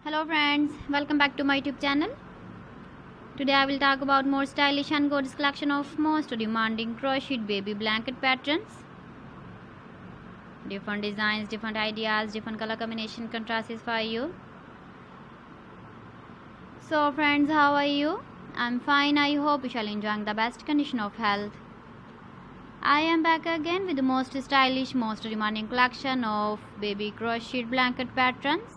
Hello friends, welcome back to my YouTube channel. Today I will talk about more stylish and gorgeous collection of most demanding crocheted baby blanket patterns. Different designs, different ideas, different color combination contrasts for you. So friends, how are you? I'm fine. I hope you shall enjoy the best condition of health. I am back again with the most stylish, most demanding collection of baby crocheted blanket patterns.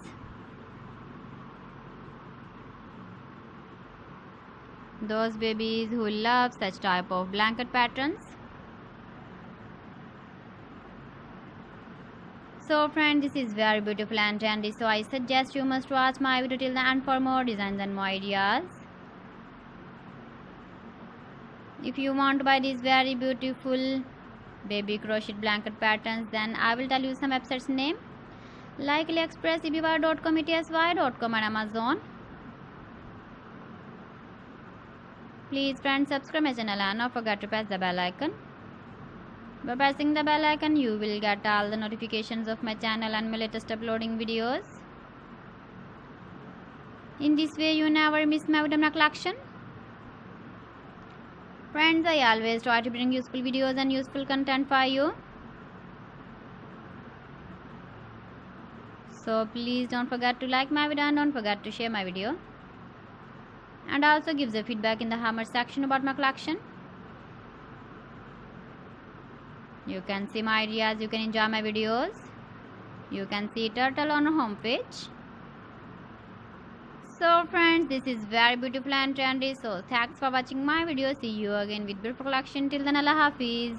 Those babies who love such type of blanket patterns. So friends, this is very beautiful and trendy, so I suggest you must watch my video till the end for more designs and more ideas. If you want to buy these very beautiful baby crocheted blanket patterns, then I will tell you some websites name like AliExpress, eBay.com, etsy.com and Amazon. Please friends, subscribe my channel and don't forget to press the bell icon. By pressing the bell icon, you will get all the notifications of my channel and my latest uploading videos. In this way, you never miss my video collection. Friends, I always try to bring useful videos and useful content for you. So please don't forget to like my video and don't forget to share my video. And also give the feedback in the comment section about my collection. You can see my ideas, you can enjoy my videos. You can see turtle on our homepage. So friends, this is very beautiful and trendy. So thanks for watching my video. See you again with beautiful collection. Till then, Allah Hafiz.